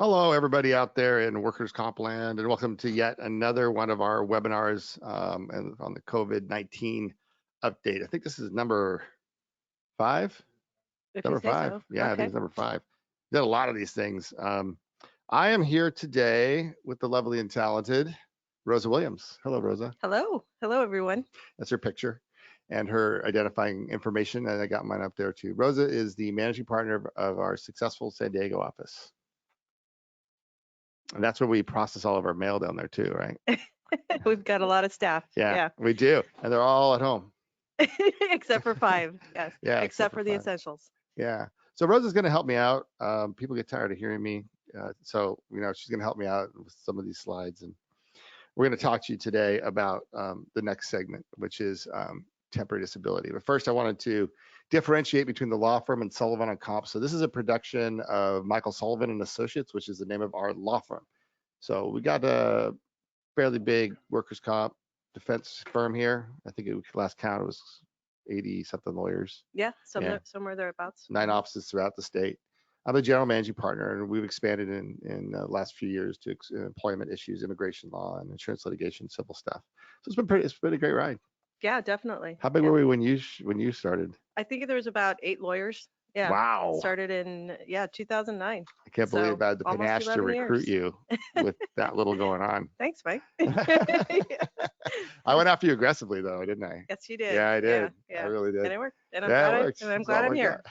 Hello, everybody out there in workers' comp land, and welcome to yet another one of our webinars and on the COVID-19 update. I think this is number 5. If Number you say 5. so. Yeah, I think Okay. it's number 5. Did a lot of these things. I am here today with the lovely and talented Rosa Williams. Hello, Rosa. Hello. Hello, everyone. That's her picture and her identifying information, and I got mine up there too. Rosa is the managing partner of our successful San Diego office. And that's where we process all of our mail down there too, right? We've got a lot of staff. Yeah, we do. And they're all at home. Except for 5. Yes. Yeah, Except for the 5. essentials. Yeah. So Rosa's going to help me out. People get tired of hearing me. So, she's going to help me out with some of these slides. And we're going to talk to you today about the next segment, which is temporary disability. But first, I wanted to differentiate between the law firm and Sullivan on Comp. So this is a production of Michael Sullivan and Associates, which is the name of our law firm. So we got a fairly big workers' comp defense firm here. I think last count it was 80 something lawyers. Yeah, somewhere thereabouts. 9 offices throughout the state. I'm a general managing partner, and we've expanded in the last few years to employment issues, immigration law, and insurance litigation, civil stuff. So it's been a great ride. Yeah, definitely. How big were we when you started? I think there was about 8 lawyers. Yeah. Wow. Started in 2009. I can't believe I had the almost panache to 11 recruit years. you with that little going on. Thanks, Mike. I went after you aggressively though, didn't I? Yes, you did. Yeah, I did. Yeah. I really did. And it worked. And I'm It's glad all I'm here.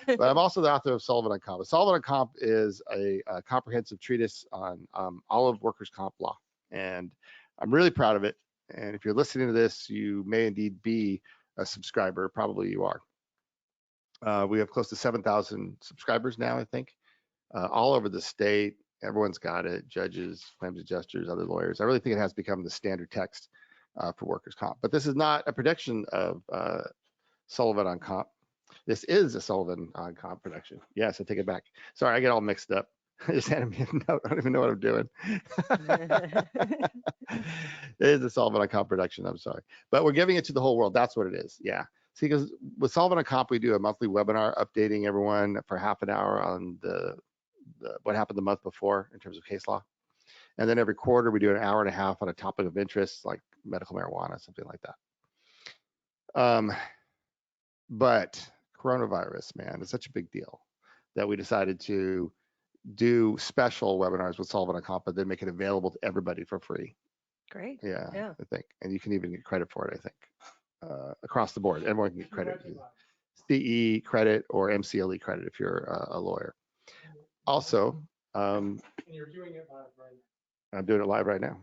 But I'm also the author of Sullivan on Comp. Sullivan on Comp is a comprehensive treatise on all of workers' comp law, and I'm really proud of it. And if you're listening to this, you may indeed be a subscriber. Probably you are. We have close to 7,000 subscribers now, I think, all over the state. Everyone's got it, judges, claims adjusters, other lawyers. I really think it has become the standard text for workers' comp. But this is not a production of Sullivan on Comp. This is a Sullivan on Comp production. Yes, I take it back. Sorry, I get all mixed up. I just handed me a note. I don't even know what I'm doing. It is a Sullivan on Comp production. I'm sorry. But we're giving it to the whole world. That's what it is. Yeah. See, because with Sullivan on Comp, we do a monthly webinar updating everyone for half an hour on the what happened the month before in terms of case law. And then every quarter, we do an hour and a half on a topic of interest, like medical marijuana, something like that. But coronavirus, man, it's such a big deal that we decided to do special webinars with Sullivan on Comp, but then make it available to everybody for free. Great. Yeah, I think. And you can even get credit for it, I think, across the board. Everyone can get credit. CE credit or MCLE credit if you're a lawyer. Also, and you're doing it live right now. I'm doing it live right now.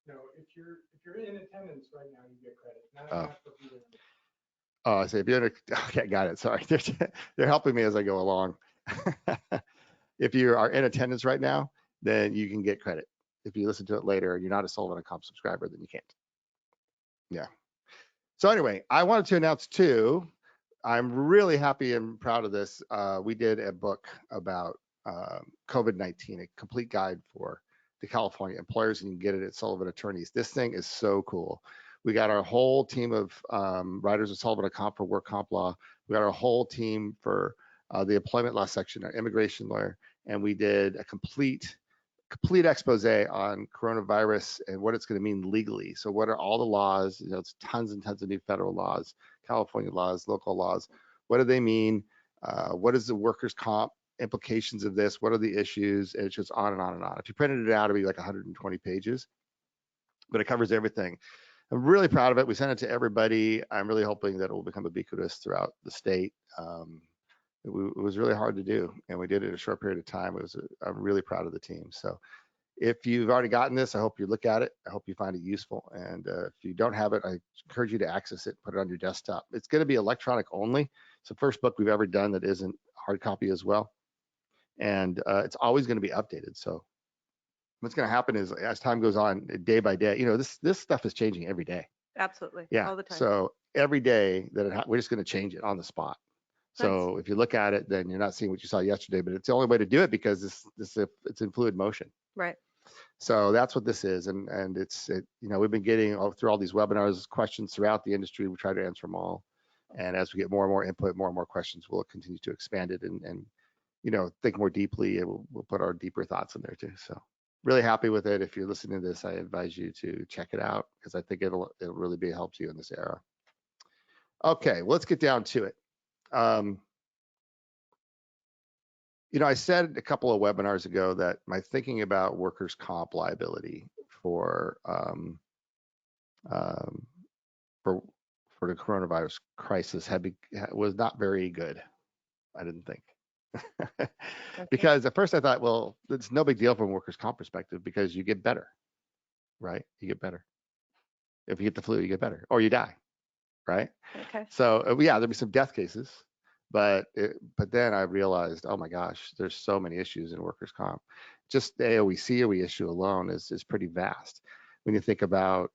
No, if you're in attendance right now, you get credit. Not for being. Oh, I say if you're in okay, got it. Sorry, they're helping me as I go along. If you are in attendance right now, then you can get credit. If you listen to it later and you're not a Sullivan on Comp subscriber, then you can't. Yeah. So anyway, I wanted to announce too, I'm really happy and proud of this. We did a book about COVID-19, a complete guide for the California employers, and you can get it at Sullivan Attorneys. This thing is so cool. We got our whole team of writers of Sullivan on Comp for work comp law. We got our whole team for the employment law section, our immigration lawyer, and we did a complete expose on coronavirus and what it's going to mean legally. So what are all the laws? It's tons and tons of new federal laws, California laws, local laws. What do they mean? What is the workers' comp implications of this? What are the issues? And it's just on and on and on. If you printed it out, it'd be like 120 pages, but it covers everything. I'm really proud of it. We sent it to everybody. I'm really hoping that it will become ubiquitous throughout the state. It was really hard to do, and we did it in a short period of time. I'm really proud of the team. So if you've already gotten this, I hope you look at it. I hope you find it useful. And if you don't have it, I encourage you to access it, put it on your desktop. It's going to be electronic only. It's the first book we've ever done that isn't hard copy as well. And it's always going to be updated. So what's going to happen is as time goes on, day by day, this stuff is changing every day. Absolutely. Yeah. All the time. So every day that we're just going to change it on the spot. So Nice. if you look at it, then you're not seeing what you saw yesterday, but it's the only way to do it because it's in fluid motion. Right. So that's what this is. And we've been getting through all these webinars, questions throughout the industry. We try to answer them all. And as we get more and more input, more and more questions, we'll continue to expand it and think more deeply, we'll put our deeper thoughts in there too. So really happy with it. If you're listening to this, I advise you to check it out because I think it'll really be a help to you in this era. Okay, well, let's get down to it. I said a couple of webinars ago that my thinking about workers' comp liability for the coronavirus crisis was not very good. I didn't think. Because at first I thought, well, it's no big deal from a workers' comp perspective because you get better, right? You get better. If you get the flu, you get better, or you die, right? Okay. So yeah, there'll be some death cases, but then I realized, oh my gosh, there's so many issues in workers' comp. Just the AOE issue alone is pretty vast. When you think about,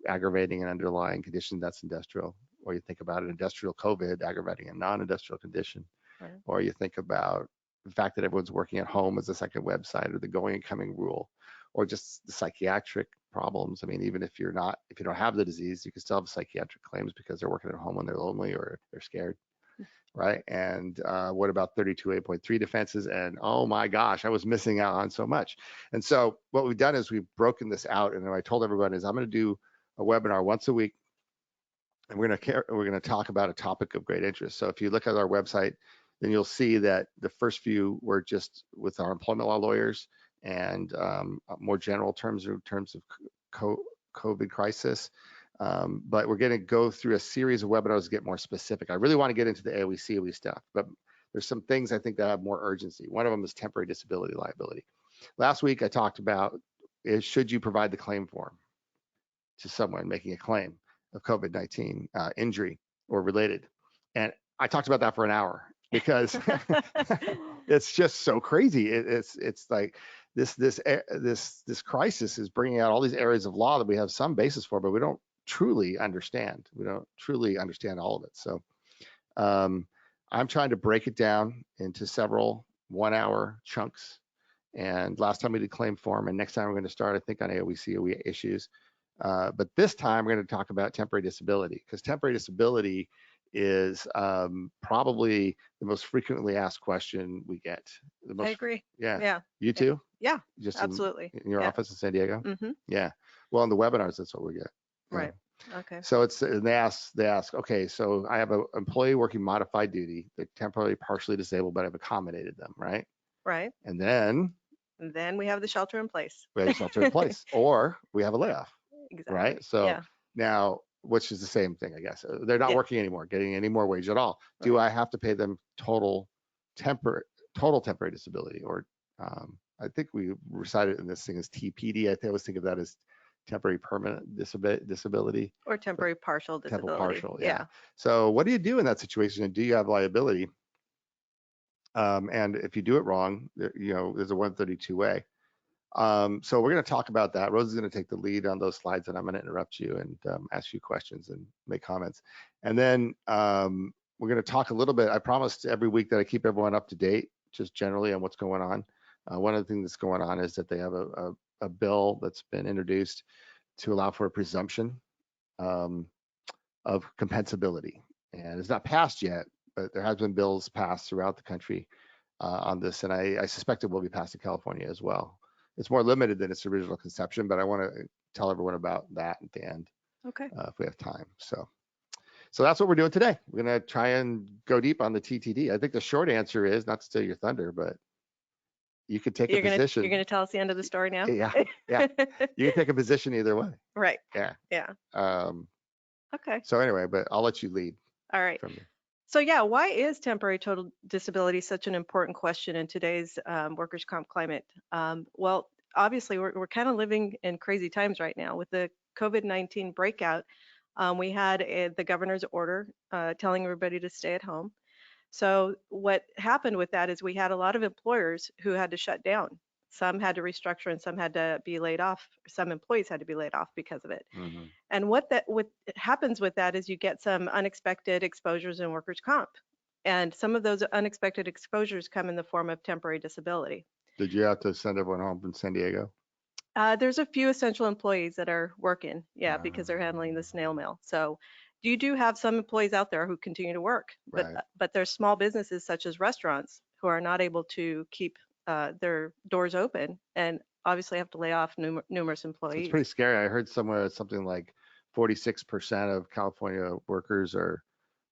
aggravating an underlying condition that's industrial, or you think about an industrial COVID aggravating a non-industrial condition, Right. or you think about the fact that everyone's working at home as a second website, or the going and coming rule, or just the psychiatric problems. I mean, even if you don't have the disease, you can still have psychiatric claims because they're working at home when they're lonely or they're scared, right? And what about 32A.3 defenses? And oh my gosh, I was missing out on so much. And so what we've done is we've broken this out, and I told everyone is I'm going to do a webinar once a week, and we're going to talk about a topic of great interest. So if you look at our website, then you'll see that the first few were just with our employment law lawyers and more general terms in terms of COVID crisis. But we're going to go through a series of webinars to get more specific. I really want to get into the AOE stuff, but there's some things I think that have more urgency. One of them is temporary disability liability. Last week I talked about should you provide the claim form to someone making a claim of COVID-19 injury or related, and I talked about that for an hour because it's just so crazy. It's like this crisis is bringing out all these areas of law that we have some basis for, but we don't truly understand. We don't truly understand all of it. So I'm trying to break it down into several 1-hour chunks. And last time we did claim form, and next time we're going to start, I think, on AOE issues. But this time we're going to talk about temporary disability, because temporary disability is probably the most frequently asked question we get. I agree. Yeah. Yeah. You too? Yeah. Just absolutely. in your office in San Diego? Mm-hmm. Yeah. Well, in the webinars, that's what we get. Right. Okay. So they ask, okay, so I have an employee working modified duty. They're temporarily partially disabled, but I've accommodated them, right? Right. And then we have the shelter in place. We have shelter in place, or we have a layoff. Exactly. Right? So yeah. now, which is the same thing, I guess. They're not working anymore, getting any more wage at all. Right. Do I have to pay them total temporary disability? Or I think we recited in this thing as TPD. I always think of that as temporary permanent disability. Or temporary partial disability. Temporary partial, yeah. So what do you do in that situation? And do you have liability? And if you do it wrong, there's a 132A. So we're going to talk about that. Rosa's going to take the lead on those slides, and I'm going to interrupt you and ask you questions and make comments. And then we're going to talk a little bit. I promised every week that I keep everyone up to date, just generally on what's going on. One of the things that's going on is that they have a bill that's been introduced to allow for a presumption of compensability. And it's not passed yet, but there has been bills passed throughout the country on this, and I suspect it will be passed in California as well. It's more limited than its original conception, but I want to tell everyone about that at the end. Okay. If we have time. So that's what we're doing today. We're going to try and go deep on the TTD. I think the short answer is, not to steal your thunder, but you could take a position. You're going to tell us the end of the story now? Yeah. You can take a position either way. Right. Yeah. Okay. So anyway, but I'll let you lead. All right. So yeah, why is temporary total disability such an important question in today's workers' comp climate? Well, obviously we're kind of living in crazy times right now with the COVID-19 breakout. We had the governor's order telling everybody to stay at home. So what happened with that is we had a lot of employers who had to shut down. Some had to restructure and some had to be laid off. Some employees had to be laid off because of it. Mm-hmm. And what happens with that is you get some unexpected exposures in workers' comp. And some of those unexpected exposures come in the form of temporary disability. Did you have to send everyone home from San Diego? There's a few essential employees that are working, because they're handling the snail mail. So you do have some employees out there who continue to work, but there's small businesses such as restaurants who are not able to keep their doors open and obviously have to lay off numerous So employees. it's pretty scary. I heard somewhere something like 46% of California workers are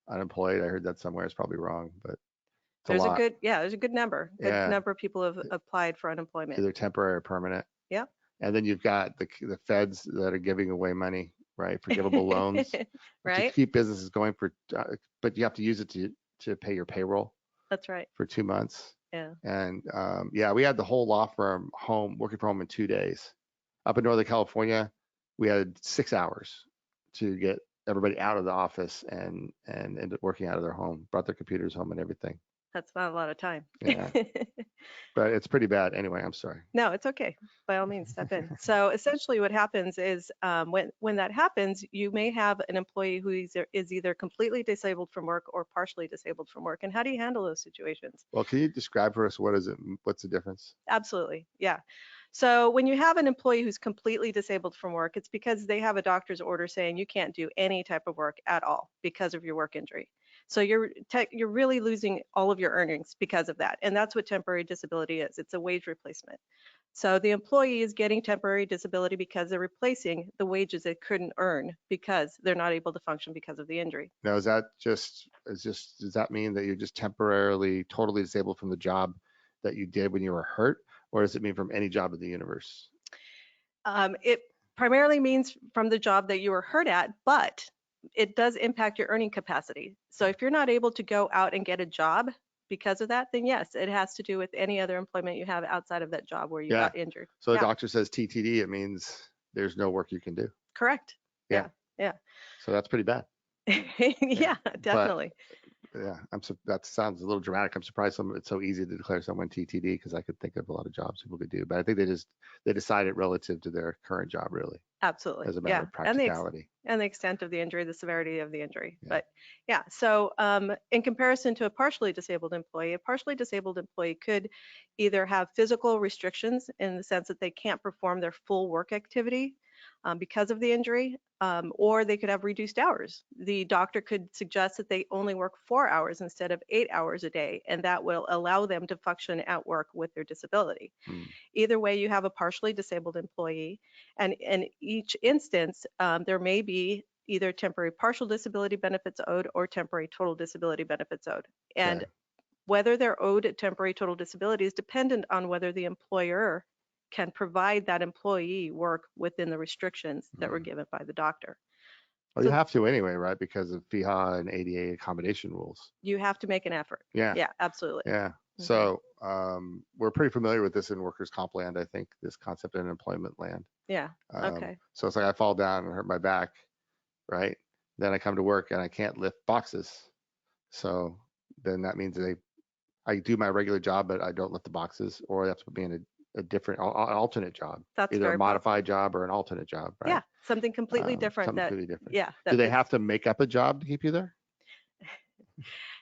unemployed. I heard that somewhere. It's probably wrong, but it's a There's lot. there's a good number. Good Yeah. number of people have applied for unemployment. Either temporary or permanent. Yep. And then you've got the feds that are giving away money, right? Forgivable loans. Right. To keep businesses going but you have to use it to pay your payroll That's right. for 2 months. Yeah. And we had the whole law firm working from home in 2 days. Up in Northern California, we had 6 hours to get everybody out of the office and ended up working out of their home, brought their computers home and everything. That's not a lot of time. Yeah. But it's pretty bad. Anyway, I'm sorry. No, it's okay. By all means, step in. So essentially what happens is when that happens, you may have an employee who is either completely disabled from work or partially disabled from work. And how do you handle those situations? Well, can you describe for us what's the difference? Absolutely. Yeah. So when you have an employee who's completely disabled from work, it's because they have a doctor's order saying you can't do any type of work at all because of your work injury. So you're really losing all of your earnings because of that. And that's what temporary disability is. It's a wage replacement. So the employee is getting temporary disability because they're replacing the wages they couldn't earn because they're not able to function because of the injury. Now, does that mean that you're just temporarily totally disabled from the job that you did when you were hurt, or does it mean from any job in the universe? It primarily means from the job that you were hurt at, but it does impact your earning capacity. So if you're not able to go out and get a job because of that, then yes, it has to do with any other employment you have outside of that job where you got injured. So the doctor says TTD, it means there's no work you can do. Correct. Yeah. So that's pretty bad. Yeah, definitely. That sounds a little dramatic. I'm surprised it's so easy to declare someone TTD because I could think of a lot of jobs people could do, but I think they decide it relative to their current job, really. Absolutely. As a matter of practicality. And the extent of the injury, the severity of the injury. Yeah. But so in comparison to a partially disabled employee could either have physical restrictions in the sense that they can't perform their full work activity because of the injury, or they could have reduced hours. The doctor could suggest that they only work 4 hours instead of 8 hours a day, and that will allow them to function at work with their disability. Either way, you have a partially disabled employee, and in each instance, there may be either temporary partial disability benefits owed or temporary total disability benefits owed. And whether they're owed temporary total disability is dependent on whether the employer can provide that employee work within the restrictions that were given by the doctor. Well, you have to anyway, right? Because of FEHA and ADA accommodation rules. You have to make an effort. Yeah, absolutely. Yeah. So we're pretty familiar with this in workers' comp land, I think, this concept in employment land. Yeah. Okay. So it's like I fall down and hurt my back, right? Then I come to work and I can't lift boxes. So then that means I do my regular job, but I don't lift the boxes, or I have to put me in a different alternate job. That's either a modified job or an alternate job, right? Yeah, something completely different. Completely different. Yeah. Do they have to make up a job to keep you there?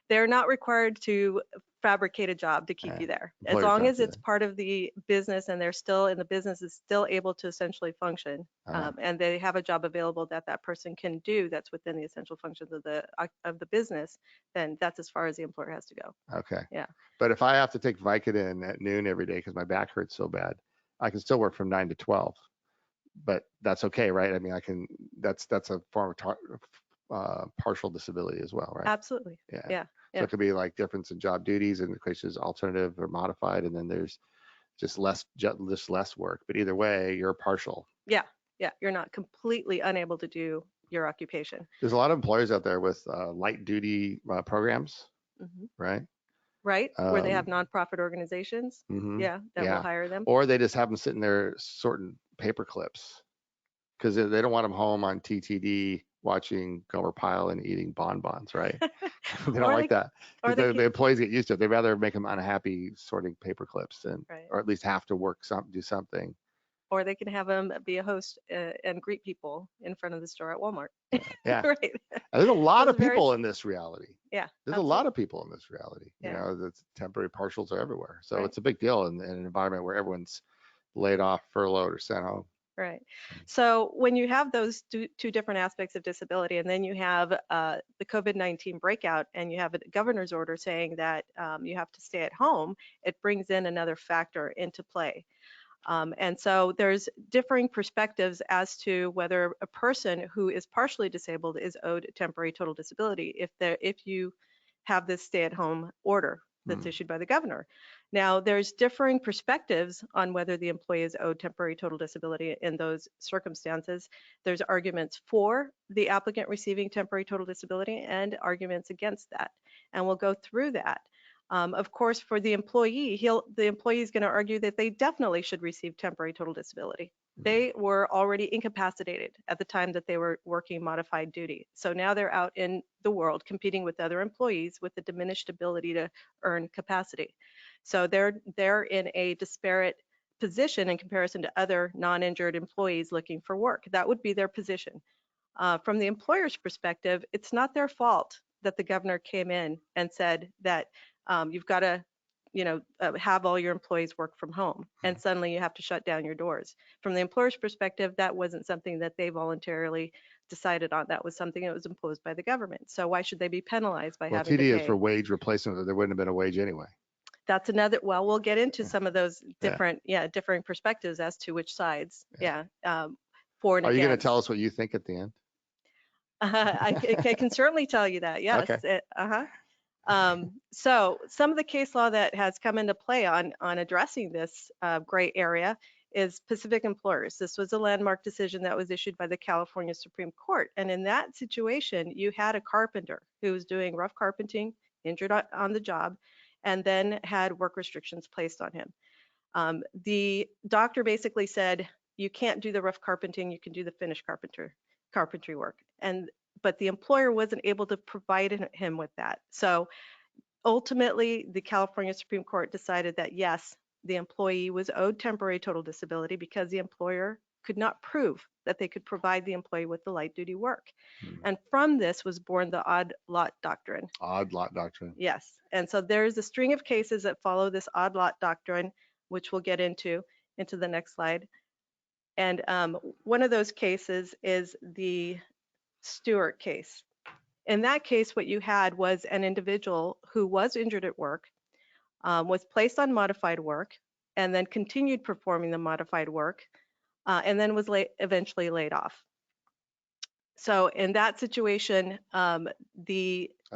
They're not required to fabricate a job to keep you there. As long as it's part of the business and they're still in the business is still able to essentially function, and they have a job available that person can do that's within the essential functions of the business, then that's as far as the employer has to go. Okay. Yeah. But if I have to take Vicodin at noon every day because my back hurts so bad, I can still work from 9 to 12. But that's okay, right? I mean, that's a form of partial disability as well, right? Absolutely. Yeah. So it could be like difference in job duties, and the question is alternative or modified, and then there's just less work. But either way, you're partial. Yeah. You're not completely unable to do your occupation. There's a lot of employers out there with light duty programs, right? Right, where they have nonprofit organizations. That will hire them. Or they just have them sitting there sorting paper clips because they don't want them home on TTD watching Gomer Pyle and eating bonbons, right? They don't like that. The employees get used to it. They'd rather make them unhappy sorting paper clips or at least have to do something. Or they can have them be a host and greet people in front of the store at Walmart. Yeah. Right. And there's a lot of people in this reality. Yeah. There's a lot of people in this reality. You know, the temporary partials are everywhere. So it's a big deal in an environment where everyone's laid off, furloughed, or sent home. Right. So when you have those two different aspects of disability, and then you have the COVID-19 breakout, and you have a governor's order saying that you have to stay at home, it brings in another factor into play. And so there's differing perspectives as to whether a person who is partially disabled is owed temporary total disability if you have this stay-at-home order that's issued by the governor. Now, there's differing perspectives on whether the employee is owed temporary total disability in those circumstances. There's arguments for the applicant receiving temporary total disability and arguments against that. And we'll go through that. Of course, for the employee, the employee is going to argue that they definitely should receive temporary total disability. They were already incapacitated at the time that they were working modified duty. So now they're out in the world competing with other employees with a diminished ability to earn capacity. So they're in a disparate position in comparison to other non-injured employees looking for work. That would be their position. From the employer's perspective, it's not their fault that the governor came in and said that you've got to have all your employees work from home, and suddenly you have to shut down your doors. From the employer's perspective, that wasn't something that they voluntarily decided on. That was something that was imposed by the government. So why should they be penalized by having to pay? TD is for wage replacement. There wouldn't have been a wage anyway. That's another, well, we'll get into some of those different, differing perspectives as to which sides, for and Are you going to against. tell us what you think at the end? I can certainly tell you that, yes. Okay. So some of the case law that has come into play on addressing this gray area is Pacific Employers. This was a landmark decision that was issued by the California Supreme Court. And in that situation, you had a carpenter who was doing rough carpenting, injured on the job, and then had work restrictions placed on him. The doctor basically said, you can't do the rough carpenting, you can do the finished carpentry work. But the employer wasn't able to provide him with that. So ultimately, the California Supreme Court decided that yes, the employee was owed temporary total disability because the employer could not prove that they could provide the employee with the light duty work. And from this was born the Odd Lot Doctrine. Odd Lot Doctrine. Yes. And so there's a string of cases that follow this Odd Lot Doctrine, which we'll get into the next slide. And one of those cases is the Stewart case. In that case, what you had was an individual who was injured at work, was placed on modified work, and then continued performing the modified work, and then was eventually laid off. So in that situation, I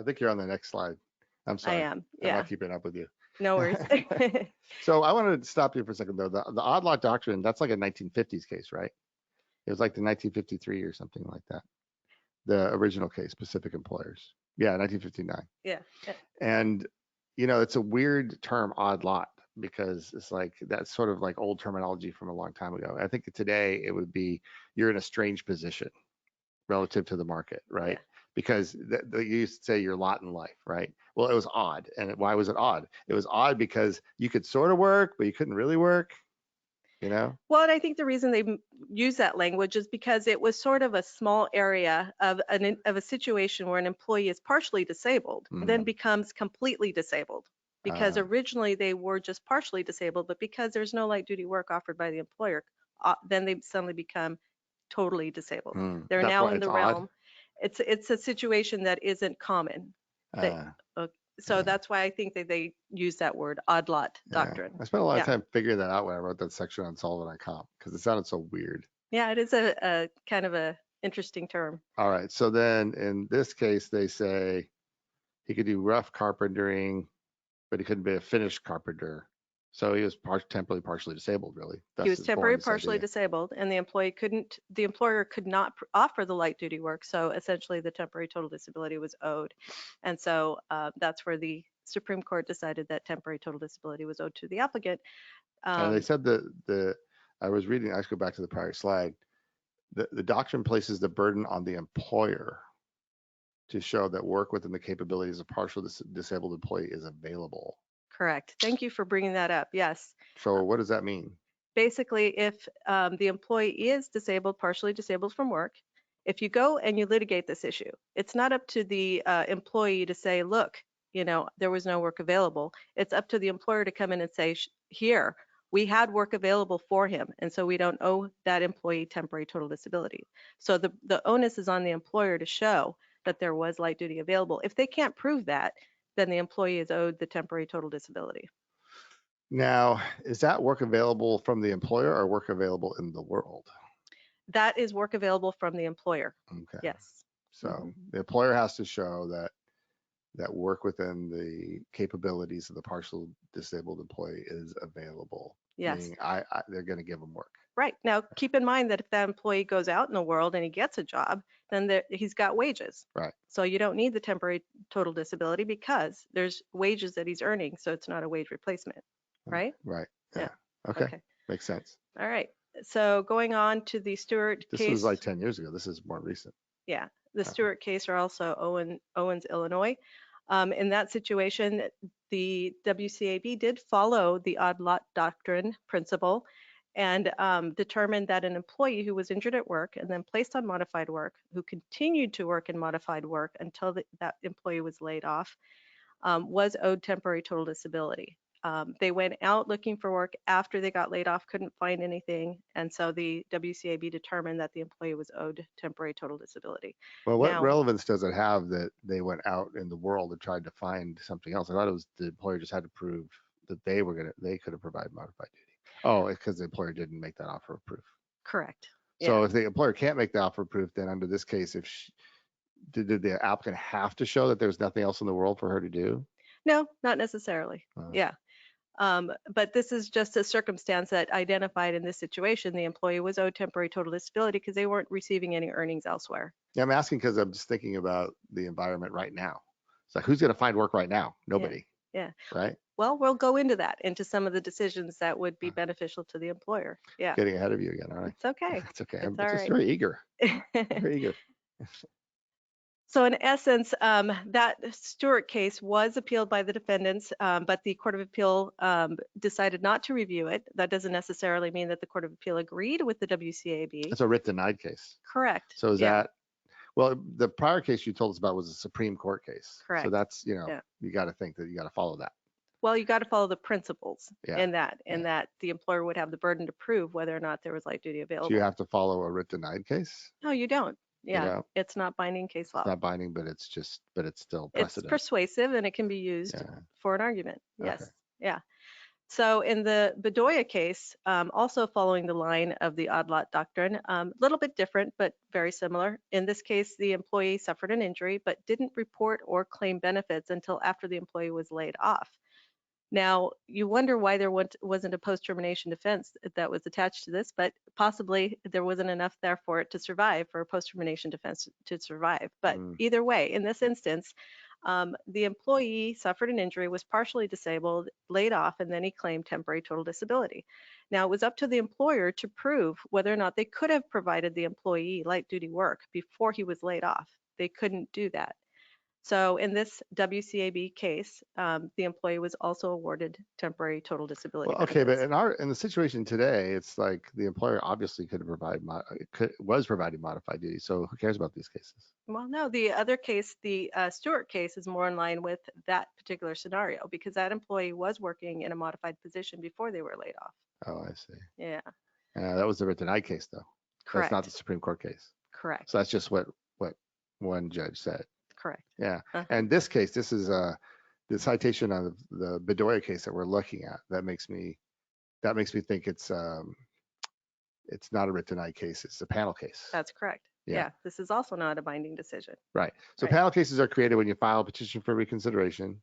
think you're on the next slide. I'm sorry. I am. I'm not keeping up with you. No worries. So I wanted to stop you for a second though. The Odd Lot Doctrine, that's like a 1950s case, right? It was like the 1953 or something like that. The original case, Pacific Employers. Yeah, 1959. Yeah. And, it's a weird term, odd lot, because it's like, that's sort of like old terminology from a long time ago. I think today it would be, you're in a strange position relative to the market, right? Yeah. Because you used to say your lot in life, right? Well, it was odd. And why was it odd? It was odd because you could sort of work, but you couldn't really work. Well, and I think the reason they use that language is because it was sort of a small area of a situation where an employee is partially disabled, then becomes completely disabled. Because originally they were just partially disabled, but because there's no light duty work offered by the employer, then they suddenly become totally disabled. They're now in the realm. It's a situation that isn't common. So that's why I think that they use that word, Odd Lot Doctrine. I spent a lot of time figuring that out when I wrote that section on Sullivan on comp, because it sounded so weird. Yeah, it is a kind of a interesting term. All right. So then in this case, they say he could do rough carpentering, but he couldn't be a finished carpenter. So he was temporarily partially disabled, really. He was temporarily partially disabled, and the employer could not offer the light duty work. So essentially the temporary total disability was owed. And so that's where the Supreme Court decided that temporary total disability was owed to the applicant. And they said I was reading, I should go back to the prior slide. The doctrine places the burden on the employer to show that work within the capabilities of partially disabled employee is available. Correct. Thank you for bringing that up. Yes. So what does that mean? Basically, if the employee is disabled, partially disabled from work, if you go and you litigate this issue, it's not up to the employee to say, look, there was no work available. It's up to the employer to come in and say, here, We had work available for him, and so we don't owe that employee temporary total disability. So the onus is on the employer to show that there was light duty available. If they can't prove that, then the employee is owed the temporary total disability. Now, is that work available from the employer or work available in the world? That is work available from the employer. Okay. Yes. So the employer has to show that work within the capabilities of the partial disabled employee is available. Yes. Meaning they're going to give them work. Right. Now, keep in mind that if that employee goes out in the world and he gets a job, then he's got wages. Right. So you don't need the temporary total disability because there's wages that he's earning, so it's not a wage replacement, right? Right. Yeah. Okay. Makes sense. All right. So going on to the Stewart case. This was like 10 years ago. This is more recent. Yeah. The Stewart case are also Owens, Illinois. In that situation, the WCAB did follow the Odd Lot Doctrine principle and determined that an employee who was injured at work and then placed on modified work, who continued to work in modified work until that employee was laid off, was owed temporary total disability. They went out looking for work after they got laid off, couldn't find anything, and so the WCAB determined that the employee was owed temporary total disability. Well, what Now, relevance does it have that they went out in the world and tried to find something else? I thought it was the employer just had to prove that they could have provided modified duty. Oh, because the employer didn't make that offer of proof. correct. So Yeah. if the employer can't make the offer of proof, then under this case, did the applicant have to show that there's nothing else in the world for her to do? No, not necessarily. Yeah. But this is just a circumstance that identified in this situation, the employee was owed temporary total disability because they weren't receiving any earnings elsewhere. Yeah, I'm asking because I'm just thinking about the environment right now. It's like, who's going to find work right now? Nobody. Yeah. Right? Well, we'll go into some of the decisions that would be beneficial to the employer. Yeah. Getting ahead of you again. All right. It's okay. It's okay. It's I'm all just right. very eager. Very eager. So in essence, that Stewart case was appealed by the defendants, but the Court of Appeal decided not to review it. That doesn't necessarily mean that the Court of Appeal agreed with the WCAB. It's a writ denied case. Correct. So is that, well, the prior case you told us about was a Supreme Court case. Correct. So that's, you got to think that you got to follow that. Well, you got to follow the principles in that, Yeah. that the employer would have the burden to prove whether or not there was light duty available. Do you have to follow a writ denied case? No, you don't. Yeah, You know? it's not binding case law. It's not binding, but it's still It's precedent. persuasive and it can be used for an argument. Yes. Okay. Yeah. So in the Bedoya case, also following the line of the Odd Lot Doctrine, a little bit different, but very similar. In this case, the employee suffered an injury, but didn't report or claim benefits until after the employee was laid off. Now, you wonder why there wasn't a post-termination defense that was attached to this, but possibly there wasn't enough there for it to survive, for a post-termination defense to survive. But either way, in this instance, the employee suffered an injury, was partially disabled, laid off, and then he claimed temporary total disability. Now, it was up to the employer to prove whether or not they could have provided the employee light-duty work before he was laid off. They couldn't do that. So in this WCAB case, the employee was also awarded temporary total disability. Well, okay, but in the situation today, it's like the employer obviously was providing modified duty. So who cares about these cases? Well, no, the other case, the Stewart case, is more in line with that particular scenario because that employee was working in a modified position before they were laid off. Oh, I see. Yeah. That was the writ denied case, though. Correct. That's not the Supreme Court case. Correct. So that's just what one judge said. Correct. Yeah. And this case, this is the citation of the Bedoya case that we're looking at. That makes me think it's not a writ denied case. It's a panel case. That's correct. Yeah. This is also not a binding decision. Right. So panel cases are created when you file a petition for reconsideration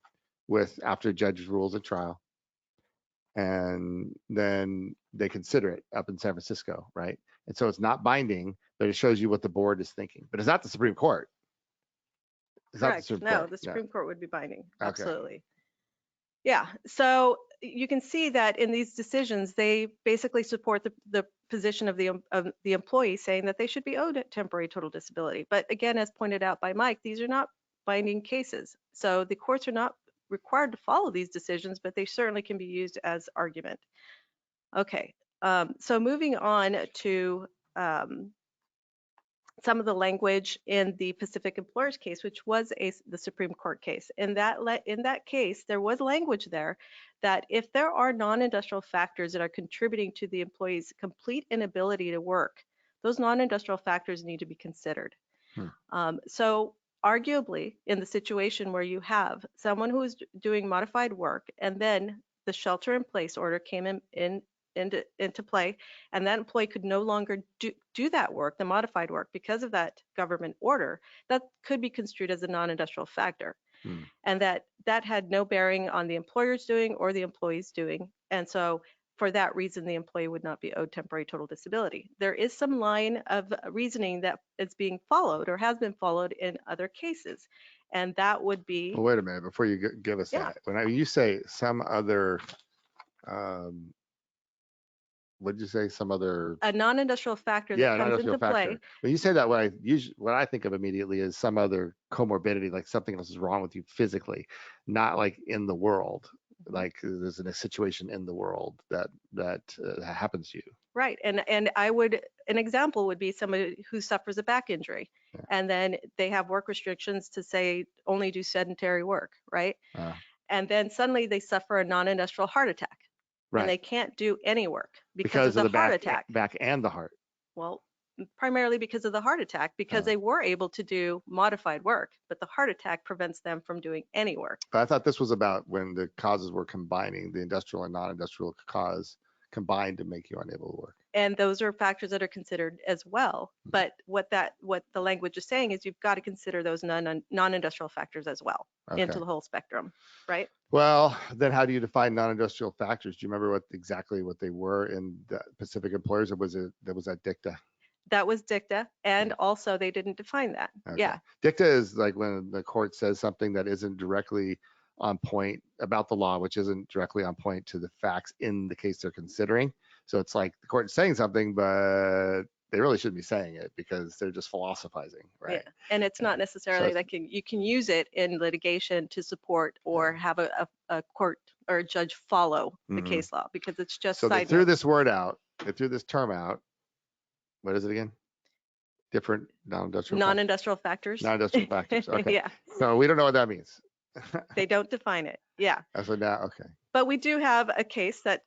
after a judge's rules at trial. And then they consider it up in San Francisco, right? And so it's not binding, but it shows you what the board is thinking. But it's not the Supreme Court. Correct. No, the Supreme Court would be binding. Absolutely. Yeah. So you can see that in these decisions, they basically support the position of the employee saying that they should be owed temporary total disability. But again, as pointed out by Mike, these are not binding cases. So the courts are not required to follow these decisions, but they certainly can be used as argument. Okay. So moving on to some of the language in the Pacific Employers case, which was the Supreme Court case. In that case, there was language there that if there are non-industrial factors that are contributing to the employee's complete inability to work, those non-industrial factors need to be considered. So arguably, in the situation where you have someone who is doing modified work and then the shelter-in-place order came into play, and that employee could no longer do that work, the modified work, because of that government order, that could be construed as a non-industrial factor. And that had no bearing on the employer's doing or the employee's doing. And so for that reason, the employee would not be owed temporary total disability. There is some line of reasoning that is being followed or has been followed in other cases. And that would be. Well, wait a minute, before you give us that, when you say some other, what did you say? Some other. A non-industrial factor that comes into play. When you say that, what I think of immediately is some other comorbidity, like something else is wrong with you physically, not like in the world. Like there's a situation in the world that happens to you. Right, and an example would be somebody who suffers a back injury, and then they have work restrictions to say only do sedentary work, right? And then suddenly they suffer a non-industrial heart attack. Right. And they can't do any work because of the heart attack. Back and the heart. Well, primarily because of the heart attack, because they were able to do modified work, but the heart attack prevents them from doing any work. But I thought this was about when the causes were combining, the industrial and non-industrial cause combined to make you unable to work. And those are factors that are considered as well. But what the language is saying is you've got to consider those non-industrial factors as well into the whole spectrum, right? Well, then how do you define non-industrial factors? Do you remember exactly what they were in the Pacific Employers, or was that dicta? That was dicta, and also they didn't define that. Okay. Yeah. Dicta is like when the court says something that isn't directly on point about the law, which isn't directly on point to the facts in the case they're considering. So it's like the court is saying something, but they really shouldn't be saying it because they're just philosophizing, right? Yeah. And it's not necessarily like you can use it in litigation to support or have a court or a judge follow the case law, because it's just so they threw this word out, they threw this term out. What is it again? Different non-industrial factors. Non-industrial factors. Okay. Yeah. So we don't know what that means. They don't define it. Yeah. So now, okay. But we do have a case that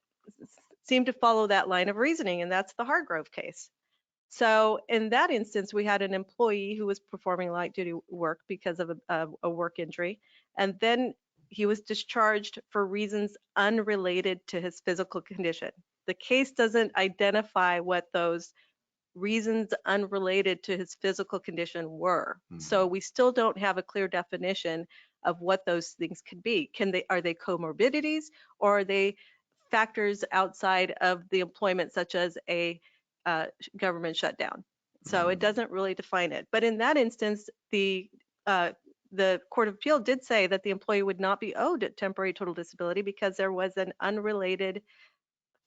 seemed to follow that line of reasoning, and that's the Hargrove case. So in that instance, we had an employee who was performing light duty work because of a work injury, and then he was discharged for reasons unrelated to his physical condition. The case doesn't identify what those reasons unrelated to his physical condition were. So we still don't have a clear definition of what those things could be. Are they comorbidities, or are they factors outside of the employment, such as a government shutdown? So it doesn't really define it. But in that instance, the Court of Appeal did say that the employee would not be owed temporary total disability because there was an unrelated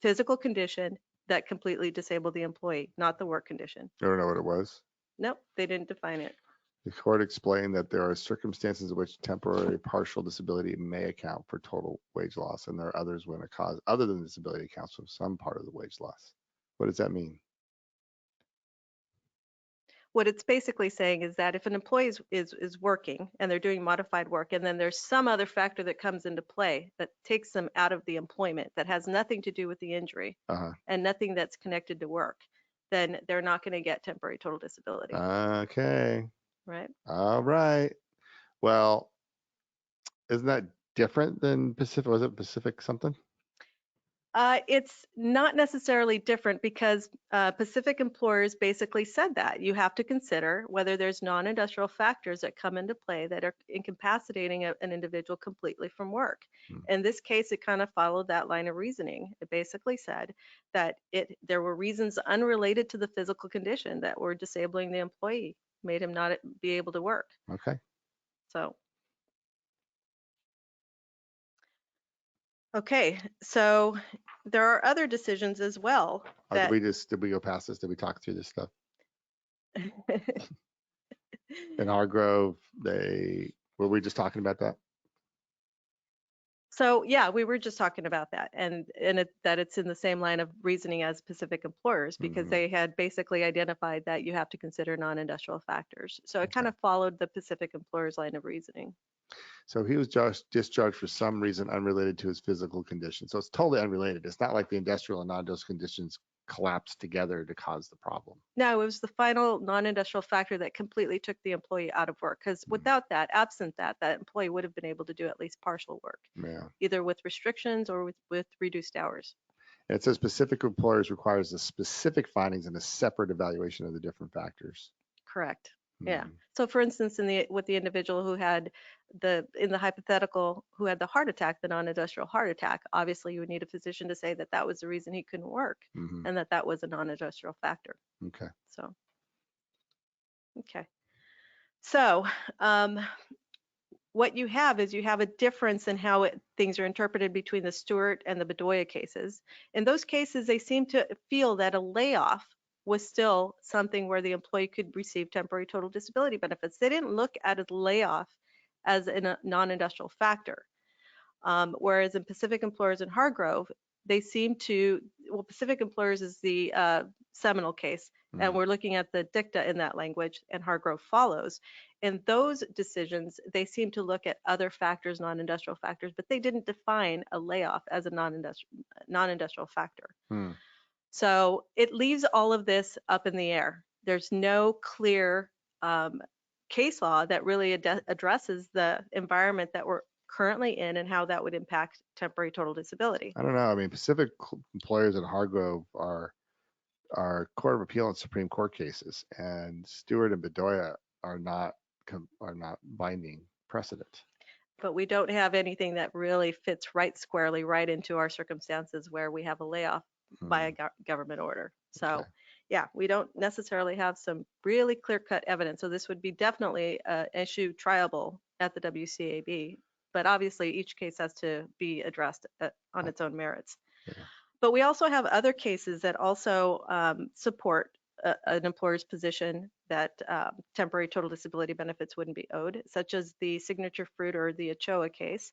physical condition that completely disabled the employee, not the work condition. I don't know what it was. Nope, they didn't define it. The court explained that there are circumstances in which temporary partial disability may account for total wage loss, and there are others when a cause other than disability accounts for some part of the wage loss. What does that mean? What it's basically saying is that if an employee is working and they're doing modified work, and then there's some other factor that comes into play that takes them out of the employment that has nothing to do with the injury and nothing that's connected to work, then they're not going to get temporary total disability. Okay. Right. All right. Well, isn't that different than Pacific? Was it Pacific something? It's not necessarily different because Pacific Employers basically said that you have to consider whether there's non-industrial factors that come into play that are incapacitating an individual completely from work. In this case, it kind of followed that line of reasoning. It basically said that there were reasons unrelated to the physical condition that were disabling the employee, made him not be able to work. Okay. So. Okay, so there are other decisions as well. Did we go past this? Did we talk through this stuff? In Hargrove, were we just talking about that? So yeah, we were just talking about that, and that it's in the same line of reasoning as Pacific employers, because they had basically identified that you have to consider non-industrial factors. So it kind of followed the Pacific employers line of reasoning. So he was just discharged for some reason unrelated to his physical condition. So it's totally unrelated. It's not like the industrial and non-industrial conditions collapsed together to cause the problem. No, it was the final non-industrial factor that completely took the employee out of work, because without that, absent that, that employee would have been able to do at least partial work, Yeah. either with restrictions or with reduced hours. And it says specific employers requires the specific findings and a separate evaluation of the different factors. Correct. Yeah. So for instance, with the individual who had in the hypothetical, who had the heart attack, the non-industrial heart attack, obviously you would need a physician to say that that was the reason he couldn't work, and that was a non-industrial factor. Okay. So, okay. So what you have is you have a difference in how things are interpreted between the Stewart and the Bedoya cases. In those cases, they seem to feel that a layoff was still something where the employee could receive temporary total disability benefits. They didn't look at a layoff as a non-industrial factor. Whereas in Pacific Employers and Hargrove, they seem to, well, Pacific Employers is the seminal case, and we're looking at the dicta in that language, and Hargrove follows. In those decisions, they seem to look at other factors, non-industrial factors, but they didn't define a layoff as a non-industrial factor. So it leaves all of this up in the air. There's no clear case law that really addresses the environment that we're currently in and how that would impact temporary total disability. I don't know. I mean, Pacific Employers and Hargrove are Court of Appeal and Supreme Court cases, and Stewart and Bedoya are not binding precedent. But we don't have anything that really fits right squarely right into our circumstances where we have a layoff by a government order. So yeah, we don't necessarily have some really clear-cut evidence. So this would be definitely an issue triable at the WCAB, but obviously each case has to be addressed on its own merits. But we also have other cases that also support an employer's position that temporary total disability benefits wouldn't be owed, such as the Signature Fruit or the Ochoa case.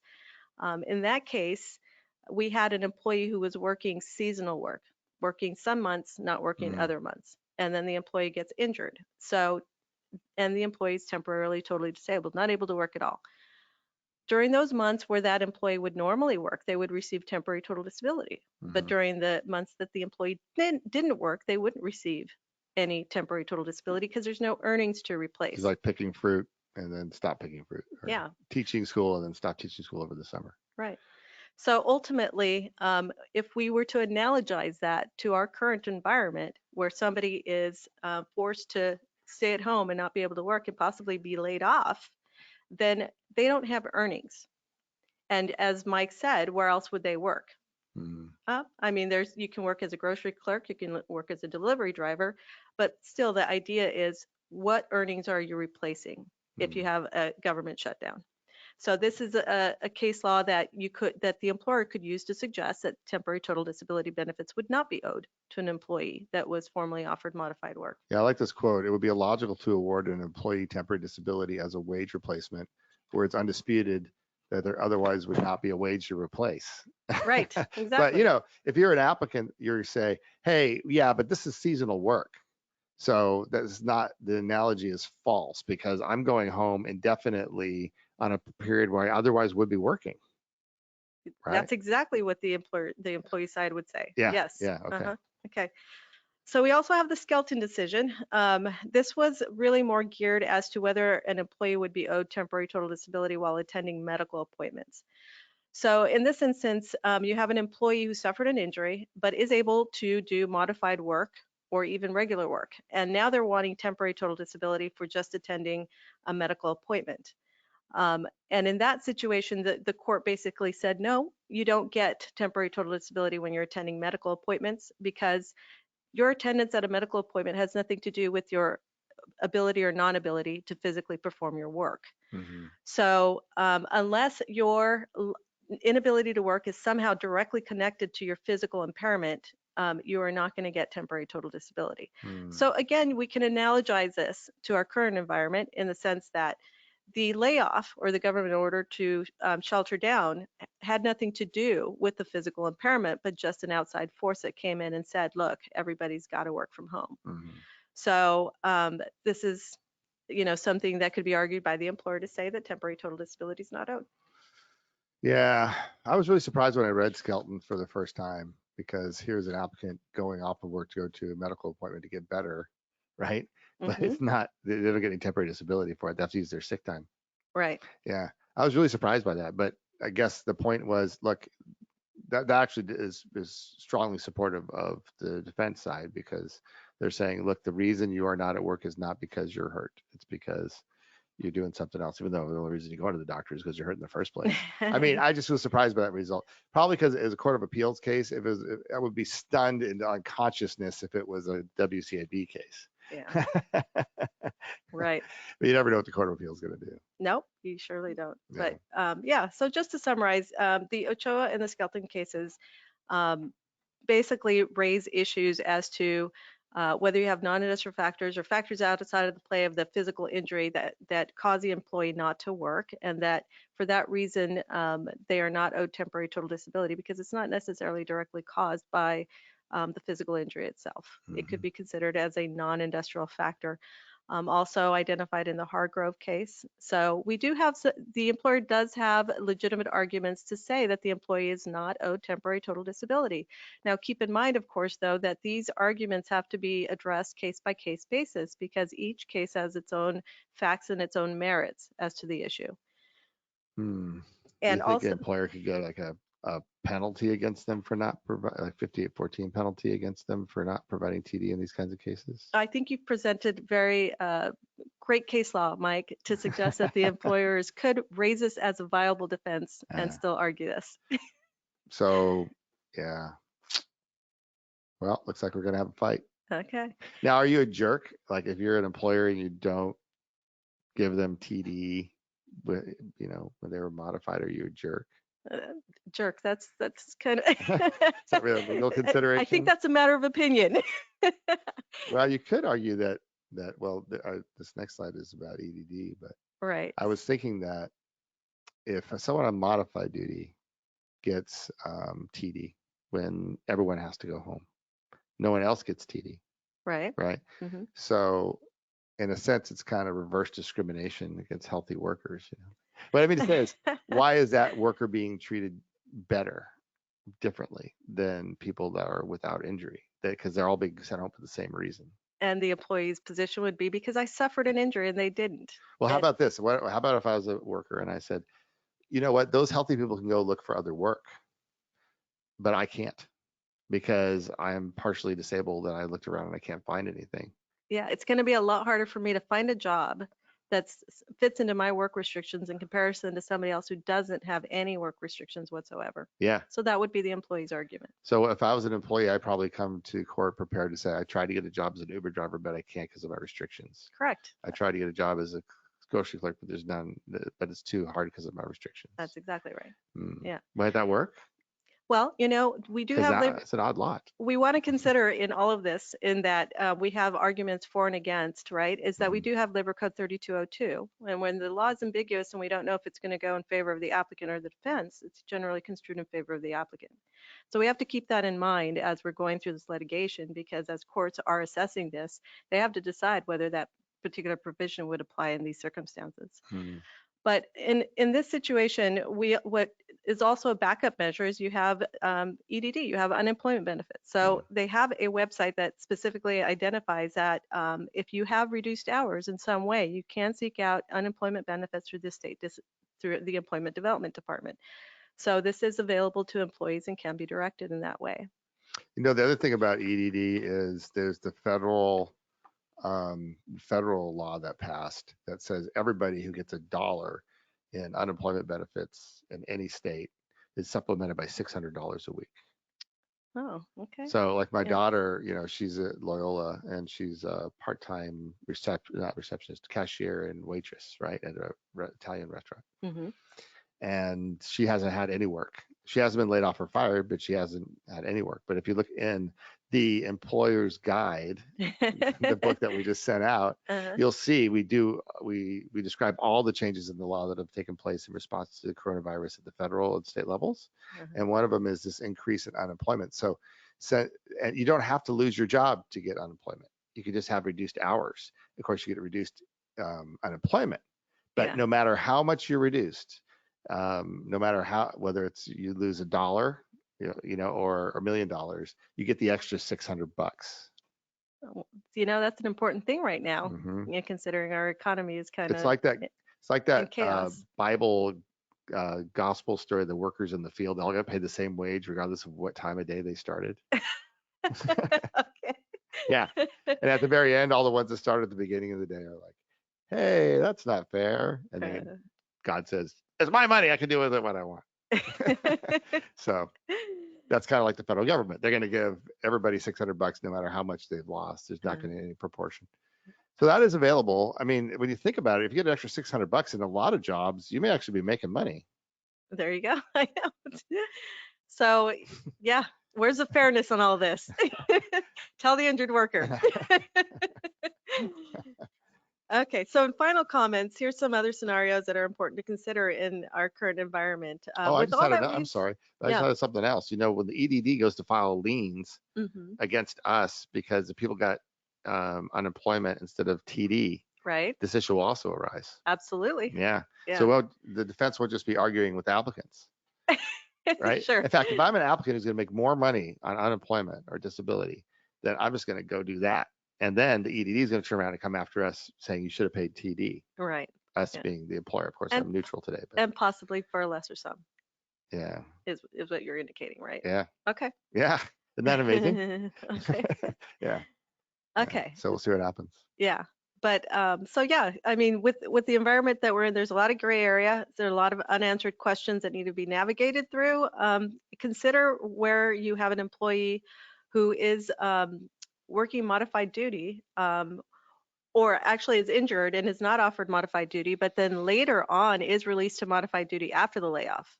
In that case, we had an employee who was working seasonal work, working some months, not working other months. And then the employee gets injured. So, and the employee is temporarily totally disabled, not able to work at all. During those months where that employee would normally work, they would receive temporary total disability. But during the months that the employee didn't work, they wouldn't receive any temporary total disability because there's no earnings to replace. It's like picking fruit and then stop picking fruit. Or teaching school and then stop teaching school over the summer. Right. So ultimately, if we were to analogize that to our current environment where somebody is forced to stay at home and not be able to work and possibly be laid off, then they don't have earnings. And as Mike said, where else would they work? I mean, you can work as a grocery clerk, you can work as a delivery driver, but still the idea is what earnings are you replacing if you have a government shutdown? So this is a case law that the employer could use to suggest that temporary total disability benefits would not be owed to an employee that was formerly offered modified work. Yeah, I like this quote. It would be illogical to award an employee temporary disability as a wage replacement where it's undisputed that there otherwise would not be a wage to replace. Right, exactly. But you know, if you're an applicant, you say, hey, yeah, but this is seasonal work. So that's not, the analogy is false because I'm going home indefinitely on a period where I otherwise would be working. Right? That's exactly what the employee side would say. Yeah. Yes. Yeah. Okay. Okay. So we also have the Skelton decision. This was really more geared as to whether an employee would be owed temporary total disability while attending medical appointments. So in this instance, you have an employee who suffered an injury, but is able to do modified work or even regular work. And now they're wanting temporary total disability for just attending a medical appointment. And in that situation, the court basically said, no, you don't get temporary total disability when you're attending medical appointments because your attendance at a medical appointment has nothing to do with your ability or non-ability to physically perform your work. So unless your inability to work is somehow directly connected to your physical impairment, you are not going to get temporary total disability. So again, we can analogize this to our current environment in the sense that the layoff or the government order to shelter down had nothing to do with the physical impairment, but just an outside force that came in and said, look, everybody's got to work from home. Mhm. So this is, something that could be argued by the employer to say that temporary total disability is not owed. Yeah, I was really surprised when I read Skelton for the first time, because here's an applicant going off of work to go to a medical appointment to get better, right? But Mhm. it's not, they don't get any temporary disability for it. They have to use their sick time. Right. Yeah, I was really surprised by that. But I guess the point was, look, that actually is strongly supportive of the defense side, because they're saying, look, the reason you are not at work is not because you're hurt. It's because you're doing something else, even though the only reason you go to the doctor is because you're hurt in the first place. I mean, I just was surprised by that result. Probably because it was a court of appeals case. I would be stunned into unconsciousness if it was a WCAB case. Yeah. Right. But you never know what the court of appeals is going to do. Nope, you surely don't. Yeah. But yeah, so just to summarize, the Ochoa and the Skelton cases basically raise issues as to whether you have non-industrial factors or factors outside of the play of the physical injury that cause the employee not to work, and that for that reason they are not owed temporary total disability because it's not necessarily directly caused by the physical injury itself. It could be considered as a non-industrial factor. Also identified in the Hargrove case. So we do have, the employer does have legitimate arguments to say that the employee is not owed temporary total disability. Now keep in mind, of course, though, that these arguments have to be addressed case by case basis, because each case has its own facts and its own merits as to the issue. Do you And think also, an employer could get like a penalty against them for not providing, like 5814 penalty against them for not providing TD in these kinds of cases? I think you've presented very great case law, Mike, to suggest that the employers could raise this as a viable defense and still argue this. So, yeah. Well, looks like we're going to have a fight. Okay. Now, are you a jerk? Like, if you're an employer and you don't give them TD, when they were modified, are you a jerk? Jerk. That's kind of. Is that really a legal consideration? I think that's a matter of opinion. Well, you could argue that this next slide is about EDD, but Right. I was thinking that if someone on modified duty gets TD when everyone has to go home, no one else gets TD, Right. right? Mm-hmm. So in a sense, it's kind of reverse discrimination against healthy workers. What I mean to say is, why is that worker being treated differently than people that are without injury? Because they're all being sent home for the same reason. And the employee's position would be, because I suffered an injury and they didn't. Well, how about this? How about if I was a worker and I said, you know what, those healthy people can go look for other work, but I can't because I'm partially disabled and I looked around and I can't find anything. Yeah, it's going to be a lot harder for me to find a job that fits into my work restrictions in comparison to somebody else who doesn't have any work restrictions whatsoever. Yeah. So that would be the employee's argument. So if I was an employee, I'd probably come to court prepared to say, I tried to get a job as an Uber driver, but I can't because of my restrictions. Correct. I tried to get a job as a grocery clerk, but there's none, but it's too hard because of my restrictions. That's exactly right. Yeah. Might that work? Well, we do have it's an odd lot. We want to consider in all of this, in that we have arguments for and against, right? Is that we do have Labor Code 3202, and when the law is ambiguous and we don't know if it's going to go in favor of the applicant or the defense, it's generally construed in favor of the applicant. So we have to keep that in mind as we're going through this litigation, because as courts are assessing this, they have to decide whether that particular provision would apply in these circumstances. But in this situation, what is also a backup measure is you have EDD, you have unemployment benefits. So they have a website that specifically identifies that if you have reduced hours in some way, you can seek out unemployment benefits through the state, through the Employment Development Department. So this is available to employees and can be directed in that way. The other thing about EDD is there's the federal law that passed that says everybody who gets $1 in unemployment benefits in any state is supplemented by $600 a week. Oh, okay. So like my daughter, she's at Loyola and she's a part-time receptionist, cashier and waitress, right, at a Italian restaurant. And she hasn't had any work. she hasn't been laid off or fired, but she hasn't had any work. But if you look in the employer's guide, the book that we just sent out, you'll see we describe all the changes in the law that have taken place in response to the coronavirus at the federal and state levels. And one of them is this increase in unemployment. So and you don't have to lose your job to get unemployment. You can just have reduced hours. Of course, you get reduced unemployment. But no matter how much you're reduced, no matter whether it's you lose $1, or $1 million, you get the extra $600. That's an important thing right now, considering our economy is kind of. It's like that. It's like that chaos. Bible gospel story. The workers in the field, they all got paid the same wage, regardless of what time of day they started. Okay. Yeah. And at the very end, all the ones that started at the beginning of the day are like, hey, that's not fair. And then God says, it's my money. I can do with it what I want. So that's kind of like the federal government. They're going to give everybody $600 no matter how much they've lost. There's not going to be any proportion. So that is available. I mean, when you think about it, if you get an extra $600 in a lot of jobs, you may actually be making money. There you go. I know. So yeah, where's the fairness on all this? Tell the injured worker. Okay, so in final comments, here's some other scenarios that are important to consider in our current environment. I'm sorry. I just had something else. When the EDD goes to file liens against us because the people got unemployment instead of TD, right? This issue will also arise. Absolutely. Yeah. So the defense will just be arguing with applicants, right? Sure. In fact, if I'm an applicant who's going to make more money on unemployment or disability, then I'm just going to go do that. And then the EDD is going to turn around and come after us saying you should have paid TD. Right. Us being the employer. Of course, I'm neutral today. But. And possibly for a lesser sum. Yeah. Is what you're indicating, right? Yeah. Okay. Yeah. Isn't that amazing? Okay. Yeah. Okay. So we'll see what happens. Yeah. But so yeah, I mean, with the environment that we're in, there's a lot of gray area. There are a lot of unanswered questions that need to be navigated through. Consider where you have an employee who is working modified duty, or actually is injured and is not offered modified duty, but then later on is released to modified duty after the layoff.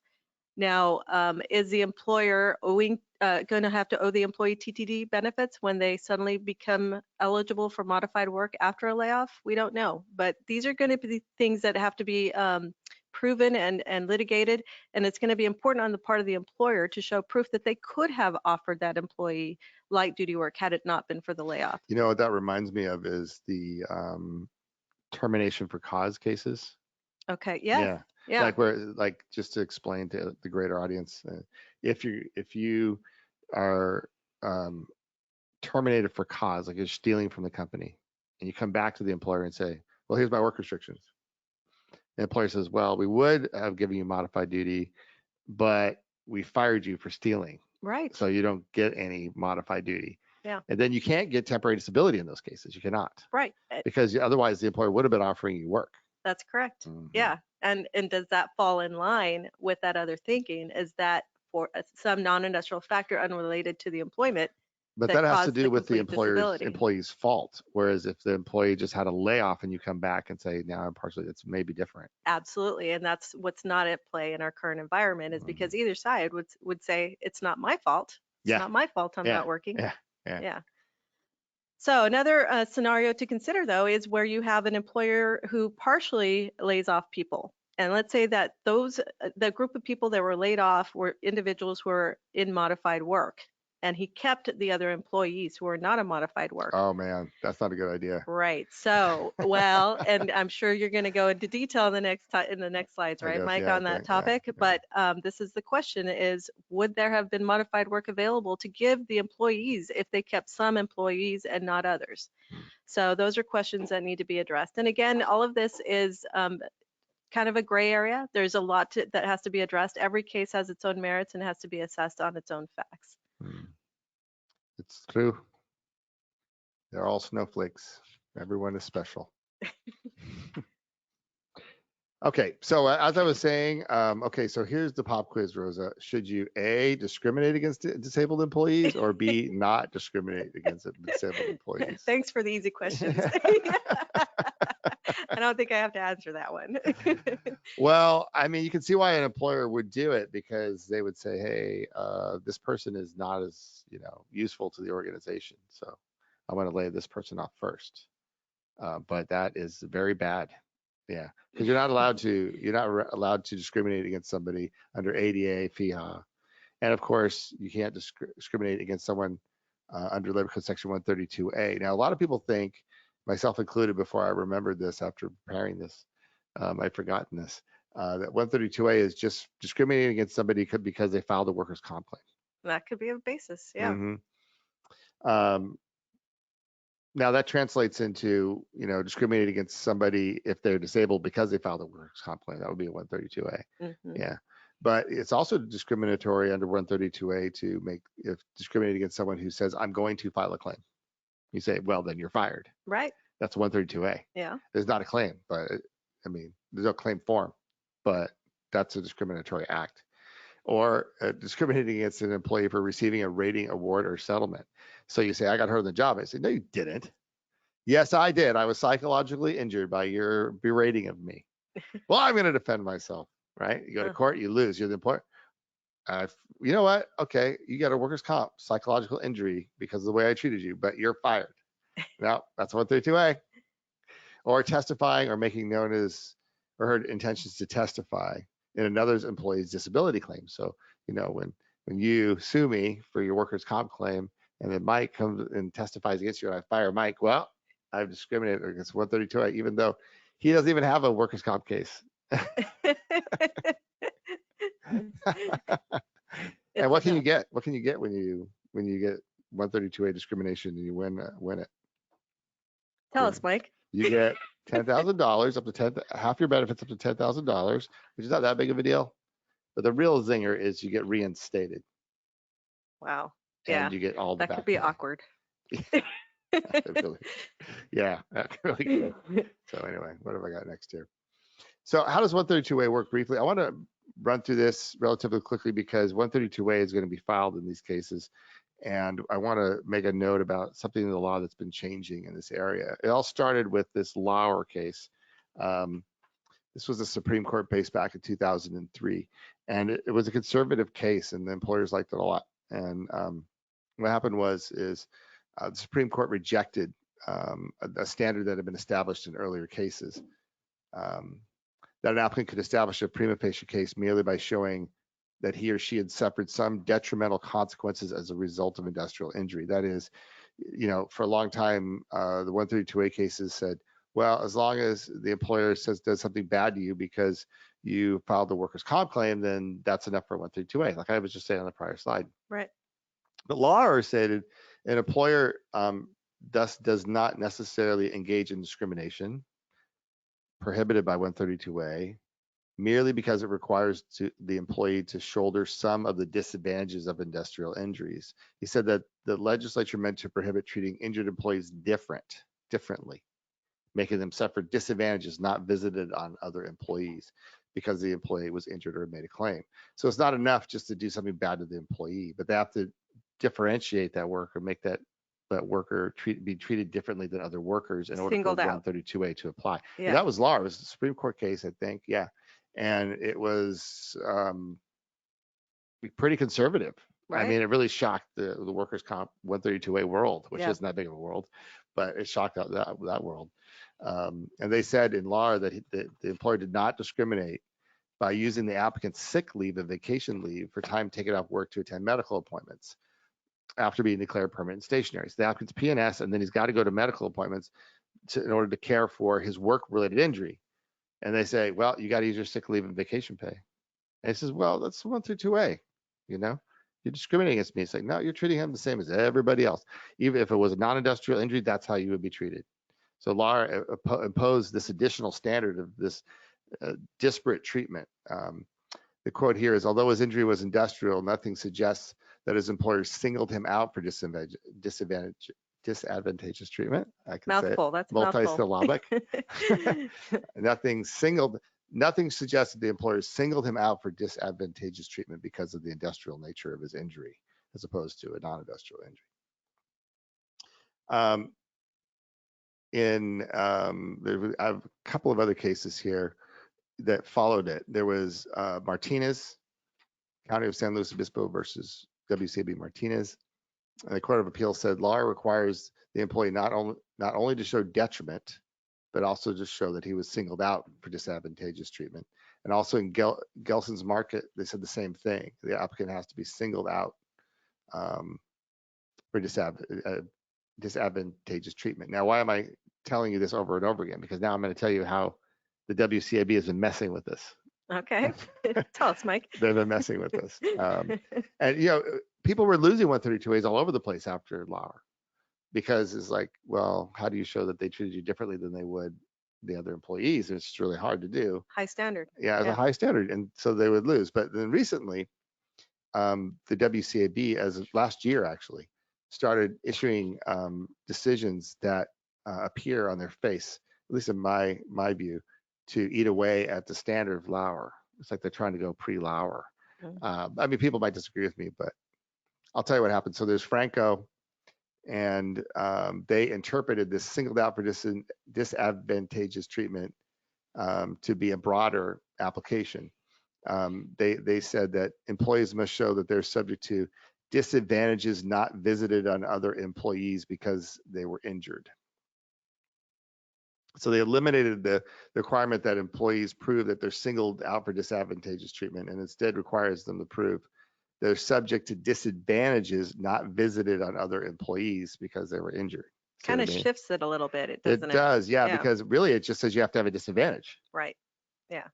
Now, is the employer going to have to owe the employee TTD benefits when they suddenly become eligible for modified work after a layoff? We don't know, but these are going to be things that have to be proven and litigated, and it's going to be important on the part of the employer to show proof that they could have offered that employee light duty work had it not been for the layoff. What that reminds me of is the termination for cause cases. Okay. Yeah. Like just to explain to the greater audience, if you are terminated for cause, like you're stealing from the company, and you come back to the employer and say, well, here's my work restrictions. The employer says, well, we would have given you modified duty, but we fired you for stealing. Right. So you don't get any modified duty. Yeah. And then you can't get temporary disability in those cases. You cannot. Right. Because otherwise the employer would have been offering you work. That's correct. Yeah. And does that fall in line with that other thinking? Is that for some non-industrial factor unrelated to the employment? But that has to do with the employee's fault. Whereas if the employee just had a layoff and you come back and say, now I'm partially, it's maybe different. Absolutely. And that's what's not at play in our current environment, is because either side would say, it's not my fault. It's not my fault I'm not working. Yeah. So another scenario to consider, though, is where you have an employer who partially lays off people. And let's say that the group of people that were laid off were individuals who were in modified work, and he kept the other employees who were not in modified work. Oh man, that's not a good idea. Right. So, well, and I'm sure you're going to go into detail in the next slides, right, Mike, on that topic. Yeah. But this is the question: is would there have been modified work available to give the employees if they kept some employees and not others? So those are questions that need to be addressed. And again, all of this is kind of a gray area. There's a lot that has to be addressed. Every case has its own merits and has to be assessed on its own facts. It's true. They're all snowflakes. Everyone is special. Okay, so as I was saying, so here's the pop quiz, Rosa. Should you A, discriminate against disabled employees, or B, not discriminate against disabled employees? Thanks for the easy questions. I don't think I have to answer that one. Well, I mean, you can see why an employer would do it, because they would say, hey, this person is not as, useful to the organization. So I want to lay this person off first. But that is very bad. Yeah, because you're not allowed to discriminate against somebody under ADA, FEHA, and of course you can't discriminate against someone under Labor Code Section 132A. Now, a lot of people think, myself included, before I remembered this after preparing this, I'd forgotten this, that 132A is just discriminating against somebody because they filed a workers' comp claim. That could be a basis. Yeah. Um, Now that translates into, discriminating against somebody if they're disabled because they filed a workers' comp claim. That would be a 132A. Yeah. But it's also discriminatory under 132A if discriminating against someone who says, I'm going to file a claim. You say, well, then you're fired. Right. That's 132A. Yeah. There's not a claim, but there's no claim form, but that's a discriminatory act. Or discriminating against an employee for receiving a rating, award, or settlement. So you say, I got hurt on the job. I say, no, you didn't. Yes, I did. I was psychologically injured by your berating of me. Well, I'm going to defend myself, right? You go to court, you lose. You're the employer. You know what? Okay, you got a workers' comp, psychological injury because of the way I treated you, but you're fired. No, that's 132A. Or testifying or making known or her intentions to testify in another's employee's disability claim. So, when you sue me for your workers' comp claim, and then Mike comes and testifies against you and I fire Mike, well, I've discriminated against 132A, even though he doesn't even have a workers' comp case. And what can you get? What can you get when you get 132A discrimination and you win it? Tell us, Mike. You get $10,000 up to half your benefits up to $10,000, which is not that big of a deal. But the real zinger is you get reinstated. Wow. And you get all the that could be pay. awkward. Yeah, that really could. So anyway, what have I got next here? So how does 132A work briefly? I want to run through this relatively quickly because 132A is going to be filed in these cases. And I want to make a note about something in the law that's been changing in this area. It all started with this Lauer case. This was a Supreme Court case back in 2003. And it was a conservative case and the employers liked it a lot. And what happened is the Supreme Court rejected a standard that had been established in earlier cases, that an applicant could establish a prima facie case merely by showing that he or she had suffered some detrimental consequences as a result of industrial injury. That is, for a long time, the 132A cases said, well, as long as the employer does something bad to you because you filed the workers' comp claim, then that's enough for 132A, like I was just saying on the prior slide. Right. But Lauer stated an employer thus does not necessarily engage in discrimination prohibited by 132A merely because it requires the employee to shoulder some of the disadvantages of industrial injuries. He said that the legislature meant to prohibit treating injured employees differently, making them suffer disadvantages not visited on other employees because the employee was injured or made a claim. So it's not enough just to do something bad to the employee, but they have to differentiate that worker, make that worker be treated differently than other workers in order for 132A to apply. Yeah. And that was Lauer. It was a Supreme Court case, I think. Yeah. And it was pretty conservative. Right. I mean, it really shocked the workers' comp 132A world, which Yeah. isn't that big of a world, but it shocked that world. And they said in Lauer that the employer did not discriminate by using the applicant's sick leave and vacation leave for time taken off work to attend medical appointments after being declared permanent and stationary. So the applicant's PNS, and then he's got to go to medical appointments in order to care for his work-related injury. And they say, well, you got to use your sick leave and vacation pay. And he says, well, that's 132A, you're discriminating against me. It's like, no, you're treating him the same as everybody else. Even if it was a non-industrial injury, that's how you would be treated. So Lauer imposed this additional standard of this disparate treatment. The quote here is, although his injury was industrial, nothing suggests that his employer singled him out for disadvantageous treatment. I can mouthful. say it. That's multisyllabic. Nothing suggests that the employer singled him out for disadvantageous treatment because of the industrial nature of his injury, as opposed to a non-industrial injury. I have a couple of other cases here that followed it. There was Martinez, County of San Luis Obispo versus WCB Martinez. And the Court of Appeals said law requires the employee not only to show detriment, but also to show that he was singled out for disadvantageous treatment. And also in Gelson's Market, they said the same thing. The applicant has to be singled out for disadvantageous treatment. Now, why am I telling you this over and over again? Because now I'm going to tell you how the WCAB has been messing with this. Okay. Tell us, Mike. They've been messing with this. And, you know, people were losing 132As all over the place after Lauer, because it's like, well, how do you show that they treated you differently than they would the other employees? It's just really hard to do. High standard. Yeah, it's a high standard. And so they would lose. But then recently, the WCAB, as of last year actually, started issuing decisions that appear on their face, at least in my view, to eat away at the standard of Lauer. It's like they're trying to go pre-Lauer. I mean, people might disagree with me, but I'll tell you what happened. So there's Franco, and they interpreted this singled out for disadvantageous treatment to be a broader application. They said that employees must show that they're subject to disadvantages not visited on other employees because they were injured. So they eliminated the requirement that employees prove that they're singled out for disadvantageous treatment, and instead requires them to prove they're subject to disadvantages not visited on other employees because they were injured. Kind of shifts it a little bit, doesn't it? It does, yeah, because really it just says you have to have a disadvantage. Right. Yeah.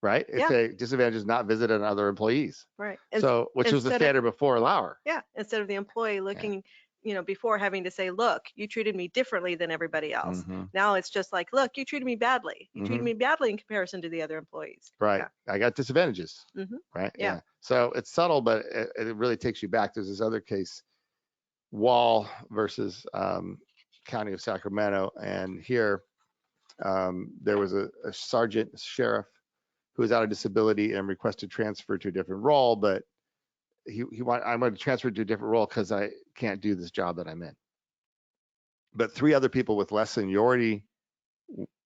Right? It's a disadvantage not visited on other employees. Right. So, which was the standard before Lauer. Yeah. Instead of the employee looking, you know, before having to say, look, you treated me differently than everybody else. Now it's just like, look, you treated me badly. You treated me badly in comparison to the other employees. Right. Yeah. I got disadvantages. Right. Yeah. So it's subtle, but it really takes you back. There's this other case, Wall versus County of Sacramento. And here there was a sheriff who was out of disability and requested transfer to a different role, but I'm going to transfer to a different role because I can't do this job that I'm in. But 3 other people with less seniority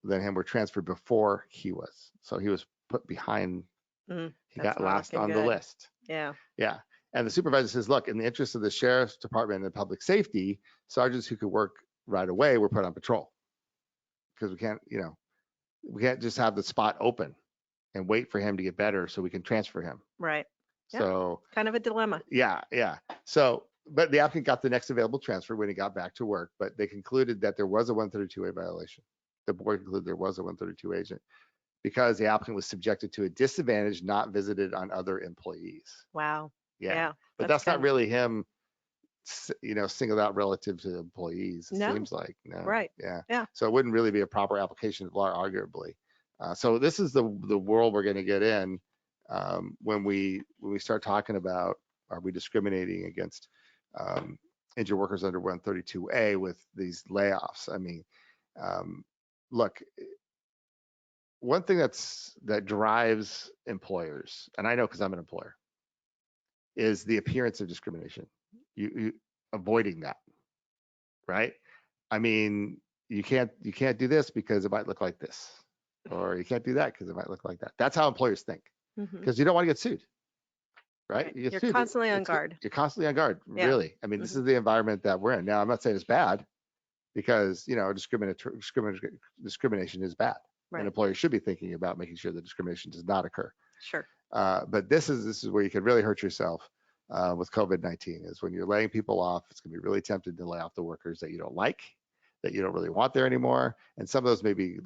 than him were transferred before he was. So he was put behind. He got last on the list. Yeah. Yeah. And the supervisor says, look, in the interest of the sheriff's department and public safety, sergeants who could work right away were put on patrol, because we can't just have the spot open and wait for him to get better so we can transfer him. Right. So kind of a dilemma. Yeah. So, but the applicant got the next available transfer when he got back to work, but they concluded that there was a 132A violation. The board concluded there was a 132 agent because the applicant was subjected to a disadvantage not visited on other employees. Wow. Yeah. But that's not really him, singled out relative to employees. It seems like. No. Right. Yeah. So it wouldn't really be a proper application of law, arguably. So this is the world we're going to get in when we start talking about, are we discriminating against injured workers under 132A with these layoffs? I mean, look, one thing that drives employers, and I know because I'm an employer, is the appearance of discrimination. You avoiding that, right? I mean, you can't do this because it might look like this, or you can't do that because it might look like that. That's how employers think, because you don't want to get sued, right? You're constantly on guard. You're constantly on guard, really. I mean, this is the environment that we're in. Now, I'm not saying it's bad, because discrimination is bad. Right. And employers should be thinking about making sure that discrimination does not occur. Sure. But this is where you can really hurt yourself with COVID-19, is when you're laying people off. It's going to be really tempting to lay off the workers that you don't like, that you don't really want there anymore. And some of those may be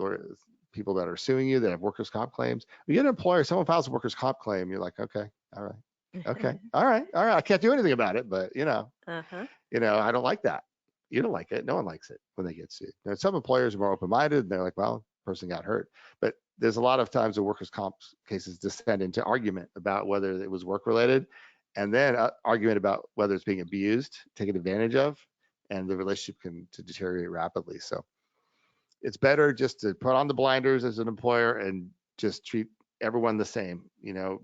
people that are suing you that have workers' comp claims. You get an employer, someone files a workers' comp claim, you're like, okay, all right, okay, all right. I can't do anything about it, but I don't like that. You don't like it. No one likes it when they get sued. Now, some employers are more open-minded, and they're like, well, person got hurt. But there's a lot of times the workers' comp cases descend into argument about whether it was work-related, and then argument about whether it's being abused, taken advantage of, and the relationship can deteriorate rapidly. So it's better just to put on the blinders as an employer and just treat everyone the same.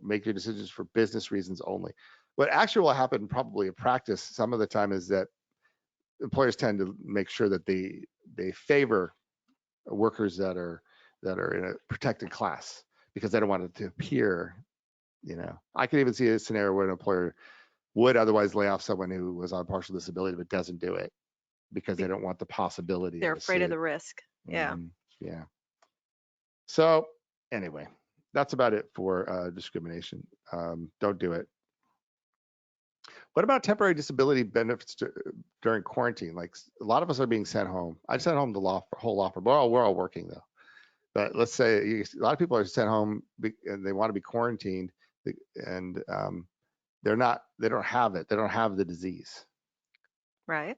Make your decisions for business reasons only. What actually will happen probably in practice some of the time is that employers tend to make sure that they favor workers that are in a protected class because they don't want it to appear. I could even see a scenario where an employer would otherwise lay off someone who was on partial disability but doesn't do it because they don't want the possibility. They're of a afraid of suit. the risk. Yeah. Yeah. So anyway, that's about it for discrimination. Don't do it. What about temporary disability benefits during quarantine? Like a lot of us are being sent home. I sent home the whole law firm. We're all working though. But let's say a lot of people are sent home and they want to be quarantined, and they don't have it. They don't have the disease. Right.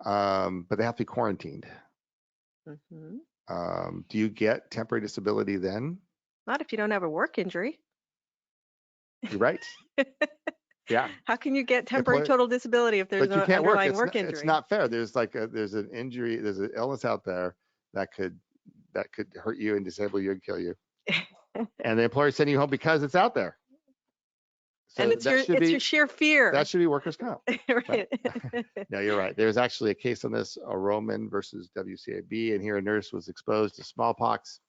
But they have to be quarantined. Mm-hmm. Do you get temporary disability then? Not if you don't have a work injury. You're right. Yeah. How can you get temporary total disability if there's no underlying work injury? It's not fair. There's an injury, there's an illness out there that could hurt you and disable you and kill you. And the employer is sending you home because it's out there. So and it's your sheer fear. That should be workers' comp. Right. No, you're right. There's actually a case on this, Roman versus WCAB, and here a nurse was exposed to smallpox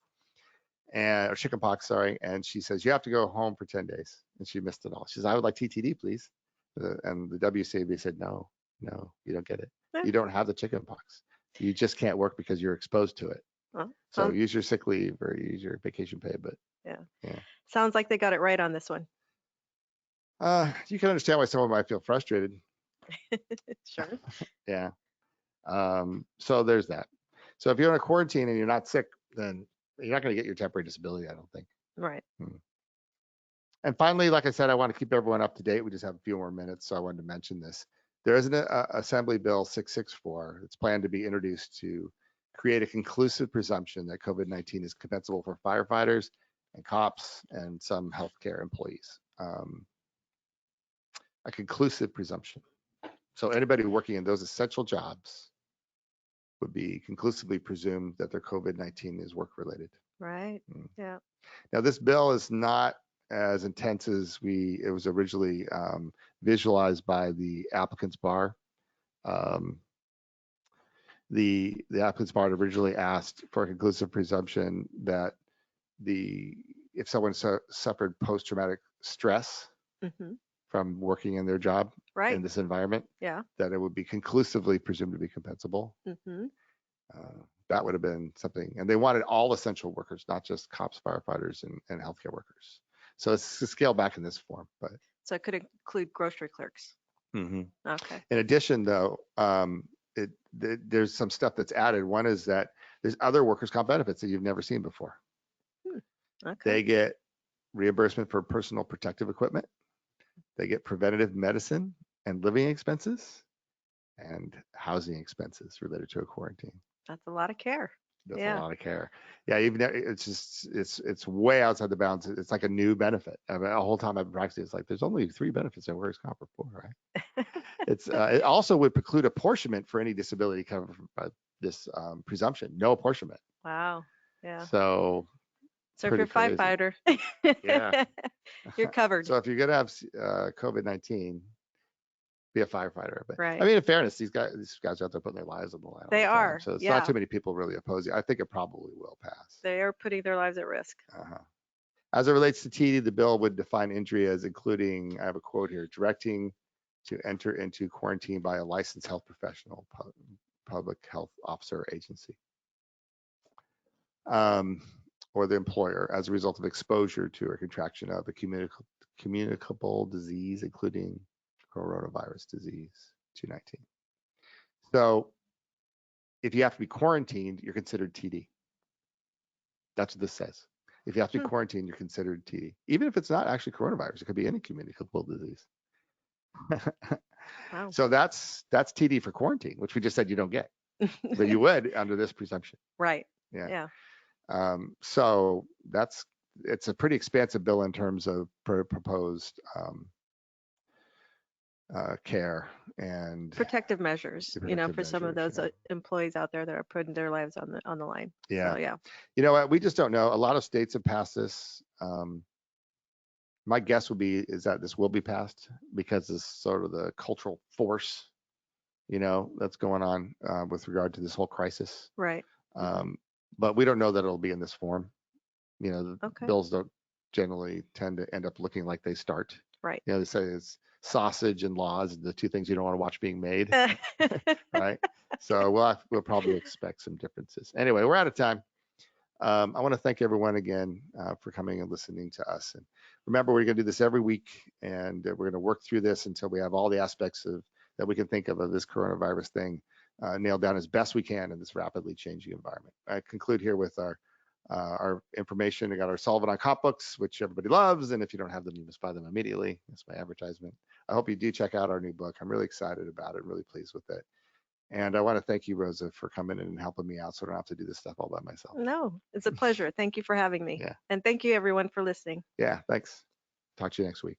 or chickenpox, sorry, and she says you have to go home for 10 days, and she missed it all. She says, I would like TTD, please. And the WCAB said, no, you don't get it. You don't have the chickenpox. You just can't work because you're exposed to it. So use your sick leave or use your vacation pay. But yeah. Sounds like they got it right on this one. You can understand why someone might feel frustrated. Sure. Yeah. So there's that. So if you're in a quarantine and you're not sick, then you're not going to get your temporary disability, I don't think. Right. And finally, like I said, I want to keep everyone up to date. We just have a few more minutes, so I wanted to mention this. There is an Assembly Bill 664. It's planned to be introduced to create a conclusive presumption that COVID-19 is compensable for firefighters and cops and some healthcare employees. A conclusive presumption. So anybody working in those essential jobs would be conclusively presumed that their COVID-19 is work-related. Right. Yeah. Now, this bill is not as intense as it was originally visualized by the applicant's bar. The applicant's bar originally asked for a conclusive presumption that if someone suffered post-traumatic stress from working in their job in this environment, that it would be conclusively presumed to be compensable. That would have been something. And they wanted all essential workers, not just cops, firefighters, and healthcare workers. So it's scaled back in this form. But so it could include grocery clerks. Okay. In addition, though, there's some stuff that's added. One is that there's other workers' comp benefits that you've never seen before. Okay. They get reimbursement for personal protective equipment. They get preventative medicine and living expenses and housing expenses related to a quarantine. That's a lot of care. That's a lot of care. Yeah, even it's way outside the bounds. It's like a new benefit. I mean, the whole time I've been practicing, it's like there's only 3 benefits that workers' comp for, right? It also would preclude apportionment for any disability covered by this presumption. No apportionment. Wow. Yeah. So if you're a firefighter, you're covered. So if you're gonna have COVID-19, be a firefighter. But right. I mean, in fairness, these guys are out there putting their lives on the line. They are. So it's not too many people really opposing. I think it probably will pass. They are putting their lives at risk. As it relates to TD, the bill would define injury as including, I have a quote here, directing to enter into quarantine by a licensed health professional, public health officer or agency, or the employer as a result of exposure to or contraction of a communicable disease, including coronavirus disease 219. So if you have to be quarantined, you're considered TD. That's what this says. If you have to be quarantined, you're considered TD. Even if it's not actually coronavirus, it could be any communicable disease. Wow. So that's TD for quarantine, which we just said you don't get, but you would under this presumption. Right. Yeah. So it's a pretty expansive bill in terms of proposed care and protective measures, for some of those employees out there that are putting their lives on the line. Yeah. So, yeah. You know what? We just don't know. A lot of states have passed this. My guess would be is that this will be passed because it's sort of the cultural force, that's going on with regard to this whole crisis. Right. But we don't know that it'll be in this form. You know, the Okay. bills don't generally tend to end up looking like they start. Right. You know, they say it's sausage and laws, the two things you don't want to watch being made, right? So we'll probably expect some differences. Anyway, we're out of time. I want to thank everyone again for coming and listening to us. And remember, we're going to do this every week, and we're going to work through this until we have all the aspects that we can think of this coronavirus thing nailed down as best we can in this rapidly changing environment. I conclude here with our information. We got our Sullivan on cop books, which everybody loves, and if you don't have them, you must buy them immediately. That's my advertisement. I hope you do check out our new book. I'm really excited about it, really pleased with it. And I want to thank you, Rosa, for coming in and helping me out so I don't have to do this stuff all by myself. No, it's a pleasure. Thank you for having me. Yeah. And thank you everyone for listening. Yeah, thanks. Talk to you next week.